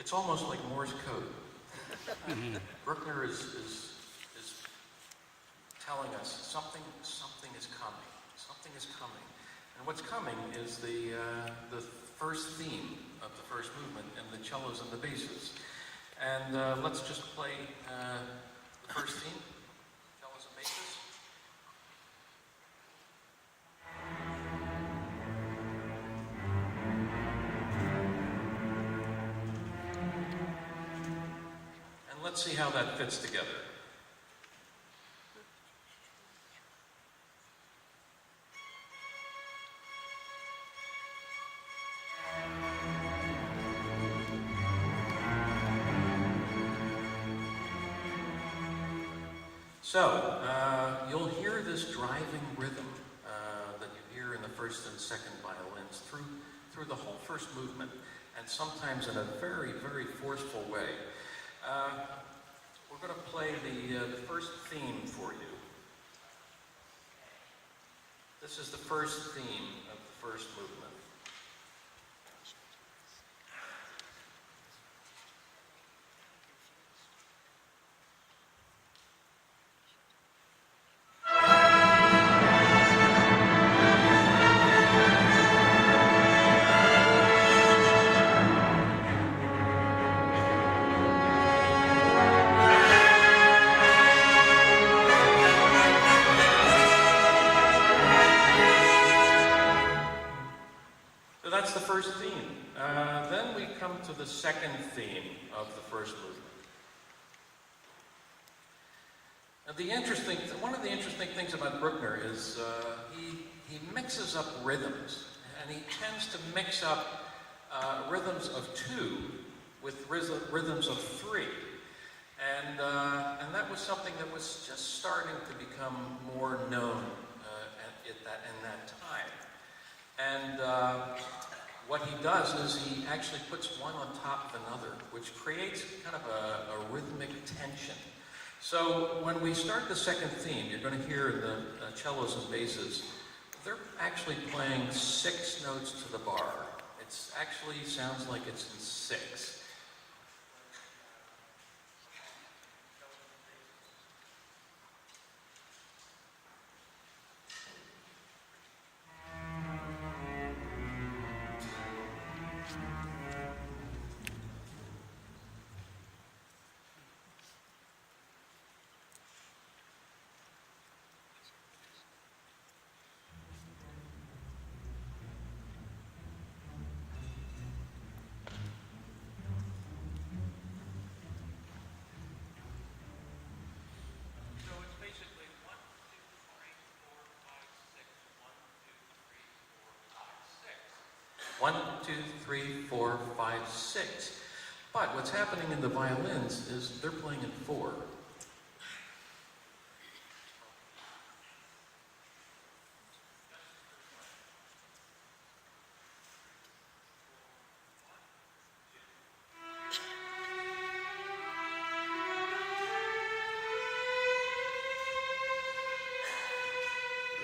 It's almost like Morse code. Bruckner is telling us something is coming. Something is coming. And what's coming is the first theme of the first movement, and the cellos and the basses. And let's just play the first theme, cellos and basses. Let's see how that fits together. So, you'll hear this driving rhythm that you hear in the first and second violins through the whole first movement, and sometimes in a very, very forceful way. We're going to play the first theme for you. This is the first theme of the first movement. That's the first theme. Then we come to the second theme of the first movement. Now one of the interesting things about Bruckner is he mixes up rhythms, and he tends to mix up rhythms of 2 with rhythms of 3. And that was something that was just starting to become more known in that time. And what he does is he actually puts one on top of another, which creates kind of a rhythmic tension. So when we start the second theme, you're going to hear the cellos and basses. They're actually playing 6 notes to the bar. It actually sounds like it's in 6. One, two, three, four, five, 6. But what's happening in the violins is they're playing in 4.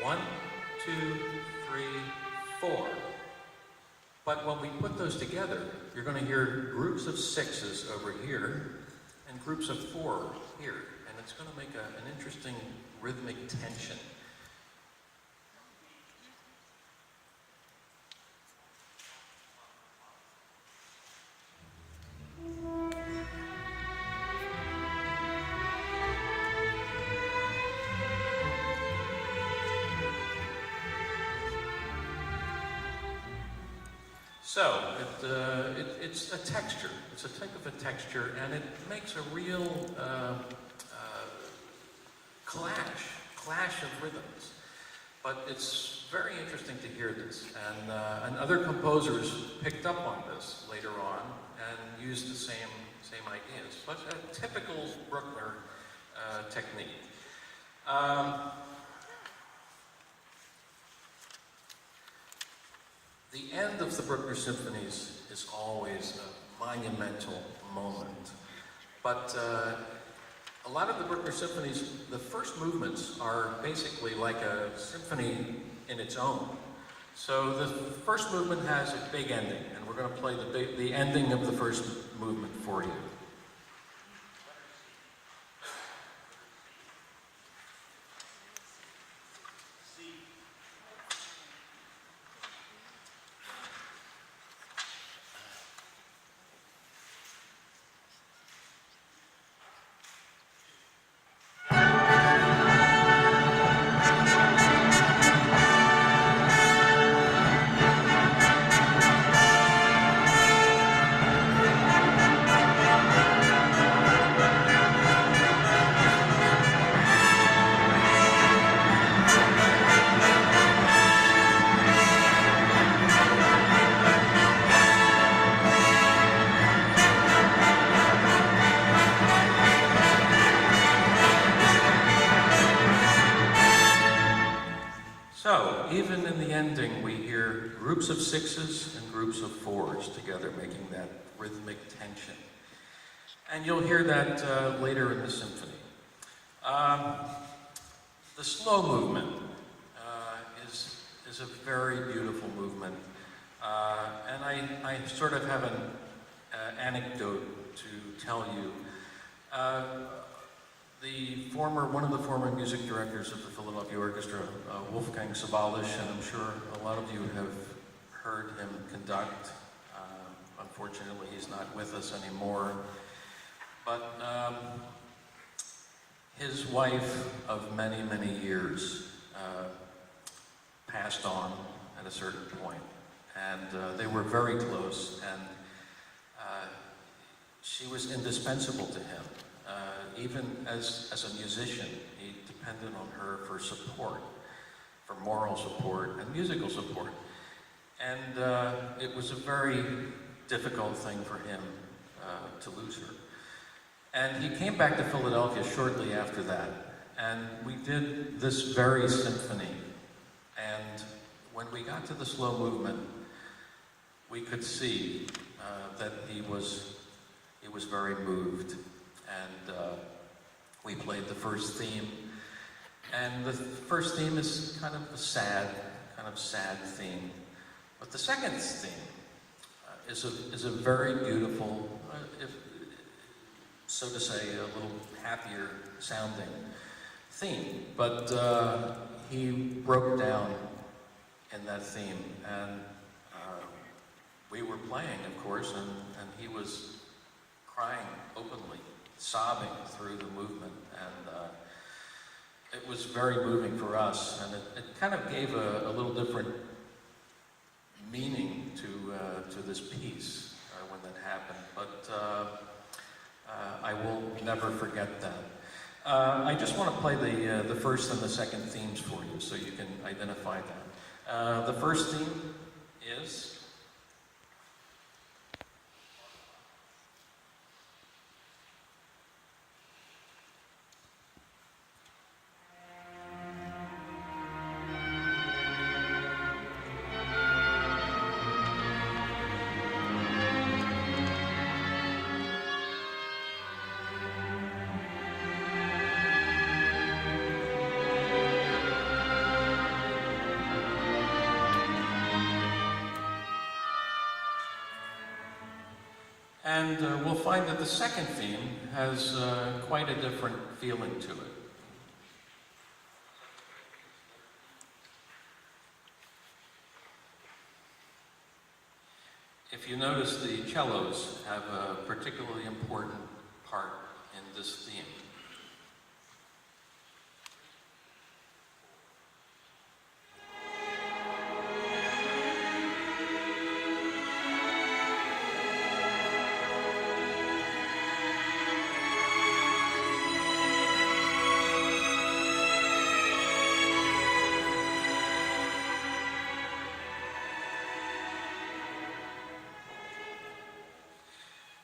One, 2, 3, 4. But when we put those together, you're going to hear groups of 6s over here and groups of 4 here. And it's going to make an interesting rhythmic tension. So, it's a texture. It's a type of a texture, and it makes a real clash of rhythms. But it's very interesting to hear this, and other composers picked up on this later on and used the same ideas. But a typical Bruckner technique. The end of the Bruckner symphonies is always a monumental moment. But a lot of the Bruckner symphonies, the first movements are basically like a symphony in its own. So the first movement has a big ending, and we're going to play the ending of the first movement for you. Even in the ending, we hear groups of sixes and groups of fours together, making that rhythmic tension. And you'll hear that later in the symphony. The slow movement is a very beautiful movement. And I sort of have an anecdote to tell you. One of the former music directors of the Philadelphia Orchestra, Wolfgang Sabalisch, and I'm sure a lot of you have heard him conduct. Unfortunately, he's not with us anymore. But his wife of many, many years passed on at a certain point, and they were very close, and she was indispensable to him. Even as a musician, he depended on her for support, for moral support and musical support. And it was a very difficult thing for him to lose her. And he came back to Philadelphia shortly after that, and we did this very symphony. And when we got to the slow movement, we could see that he was very moved. And we played the first theme, and the first theme is kind of a sad theme. But the second theme is a very beautiful, so to say, a little happier sounding theme. But he broke down in that theme, and we were playing, of course, and he was crying openly, sobbing through the movement, and it was very moving for us, and it kind of gave a little different meaning to this piece when that happened, but I will never forget that. I just want to play the first and the second themes for you so you can identify that. The first theme is... And we'll find that the second theme has quite a different feeling to it. If you notice, the cellos have a particularly important part in this theme.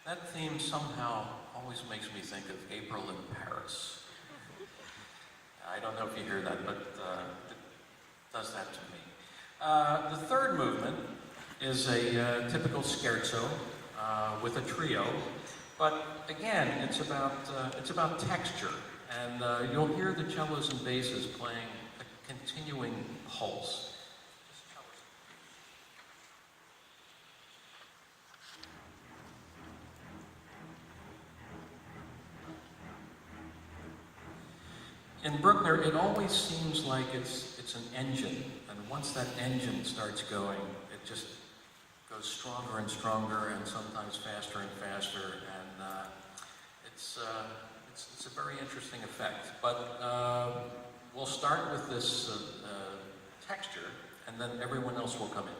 That theme somehow always makes me think of April in Paris. I don't know if you hear that, but it does that to me. The third movement is a typical scherzo with a trio, but again, it's about texture, and you'll hear the cellos and basses playing a continuing pulse. in Bruckner, it always seems like it's an engine, and once that engine starts going, it just goes stronger and stronger, and sometimes faster and faster, and it's a very interesting effect. But we'll start with this texture, and then everyone else will come in.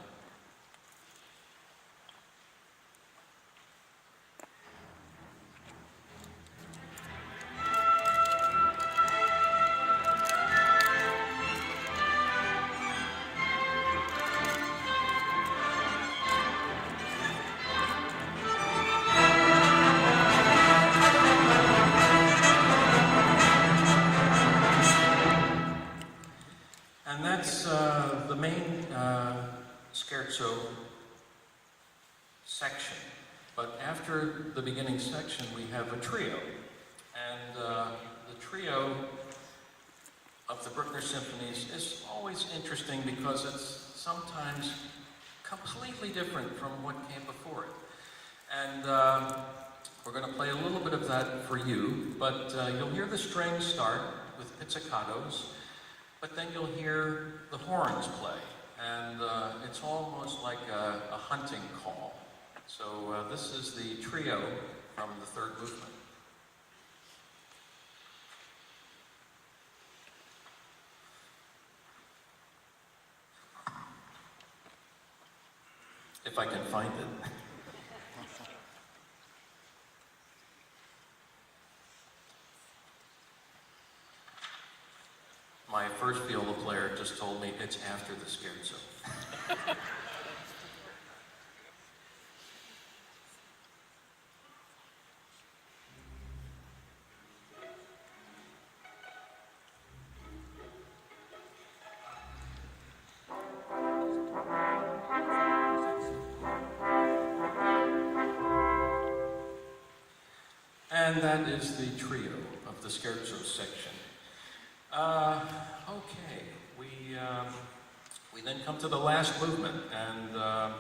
And that's the main scherzo section. But after the beginning section, we have a trio. And the trio of the Bruckner symphonies is always interesting because it's sometimes completely different from what came before it. And we're going to play a little bit of that for you, but you'll hear the strings start with pizzicatos. But then you'll hear the horns play, and it's almost like a hunting call. So this is the trio from the third movement. If I can find it. My first viola player just told me it's after the scherzo. And that is the trio of the scherzo section. Okay, we then come to the last movement, and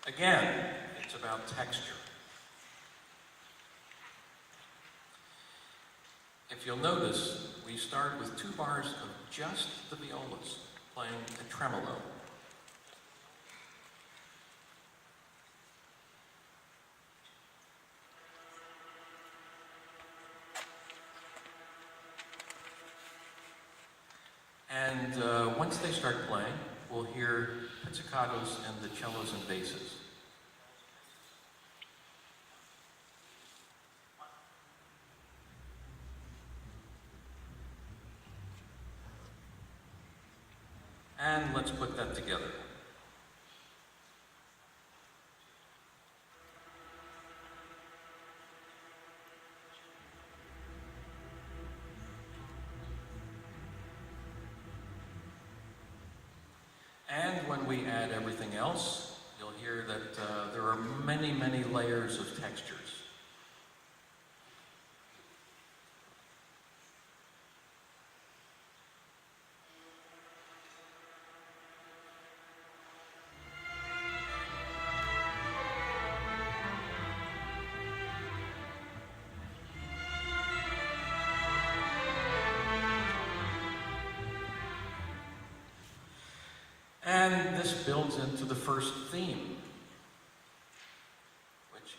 again, it's about texture. If you'll notice, we start with 2 bars of just the violas playing a tremolo. And once they start playing, we'll hear pizzicatos and the cellos and basses. And let's put that together. And when we add everything else, you'll hear that there are many, many layers of textures. And this builds into the first theme, which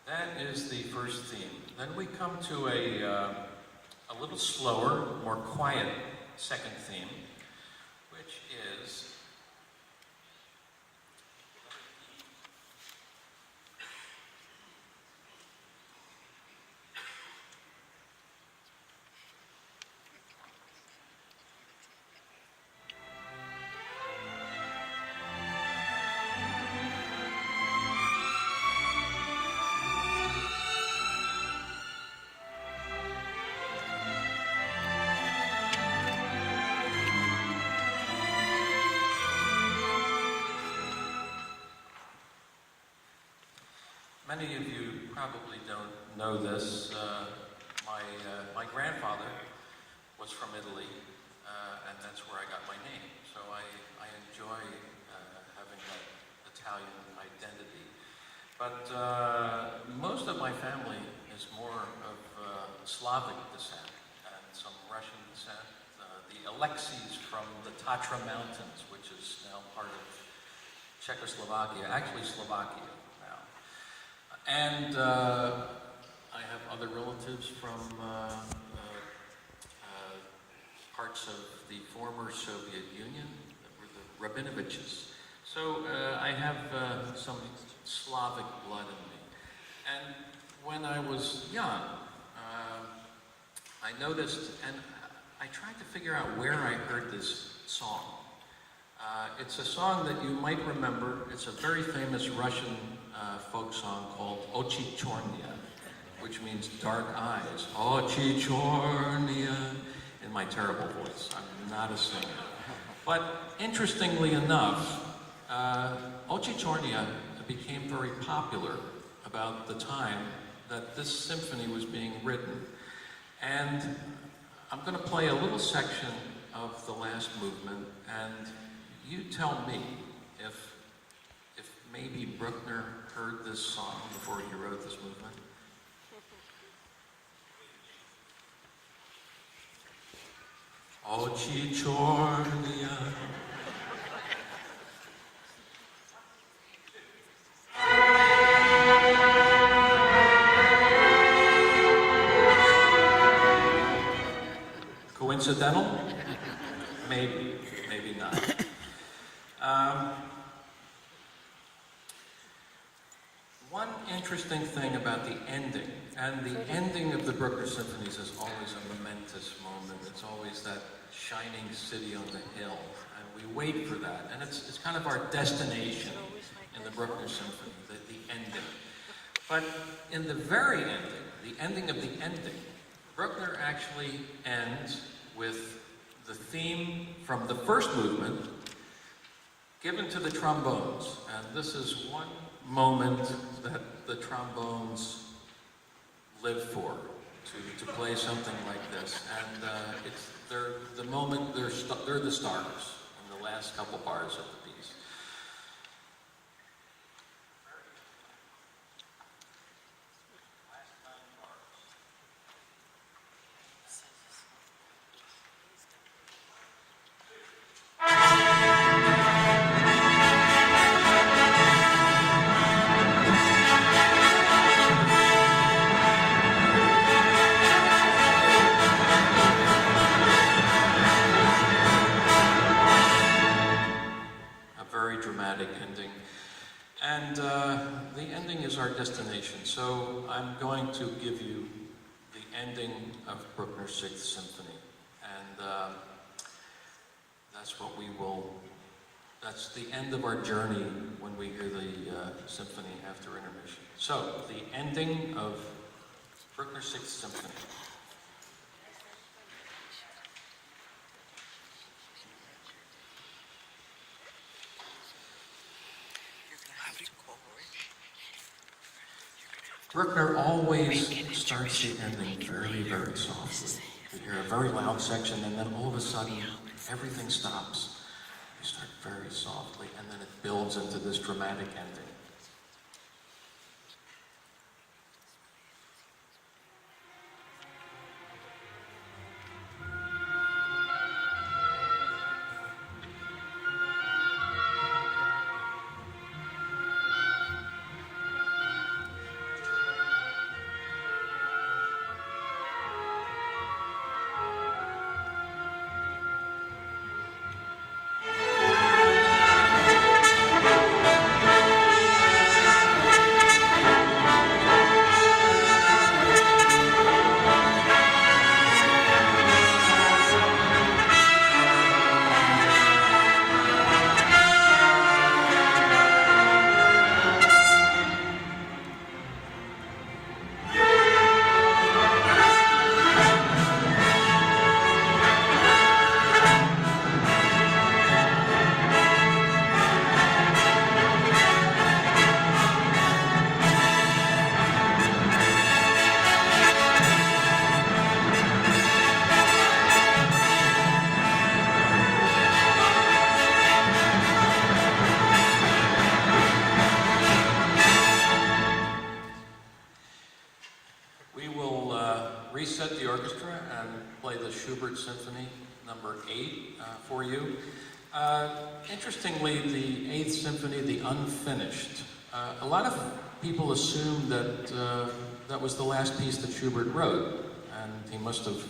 that is the first theme. Then we come to a little slower, more quiet second theme, which is Many of you probably don't know this. My grandfather was from Italy, and that's where I got my name. So I enjoy having that Italian identity. But most of my family is more of Slavic descent and some Russian descent. The Alexis from the Tatra Mountains, which is now part of Czechoslovakia, actually Slovakia now. And I have other relatives from parts of the former Soviet Union, that were the Rabinoviches. So I have some Slavic blood in me. And when I was young, I noticed, and I tried to figure out where I heard this song. It's a song that you might remember. It's a very famous Russian folk song called Ochi Chornya, which means dark eyes. Ochi Chornya, in my terrible voice. I'm not a singer. But interestingly enough, Ochi Chornya became very popular about the time that this symphony was being written. And I'm going to play a little section of the last movement, and you tell me if maybe Bruckner heard this song before he wrote this movement. Ochi Chornya. Coincidental? Maybe, maybe not. One interesting thing about the ending, and the ending of the Bruckner symphonies is always a momentous moment. It's always that shining city on the hill, and we wait for that. And it's kind of our destination in the Bruckner symphony, the ending. But in the very ending, the ending of the ending, Bruckner actually ends with the theme from the first movement given to the trombones. And this is one moment that the trombones live for, to play something like this. And they're the moment, they're the stars in the last couple bars of the piece. Ending. And the ending is our destination. So I'm going to give you the ending of Bruckner's Sixth Symphony. And that's the end of our journey when we hear the symphony after intermission. So, the ending of Bruckner's Sixth Symphony. Bruckner always starts the ending very, very softly. You hear a very loud section, and then all of a sudden, everything stops. You start very softly, and then it builds into this dramatic ending. Schubert Symphony, number 8, for you. Interestingly, the 8th Symphony, the Unfinished, a lot of people assume that that was the last piece that Schubert wrote, and he must have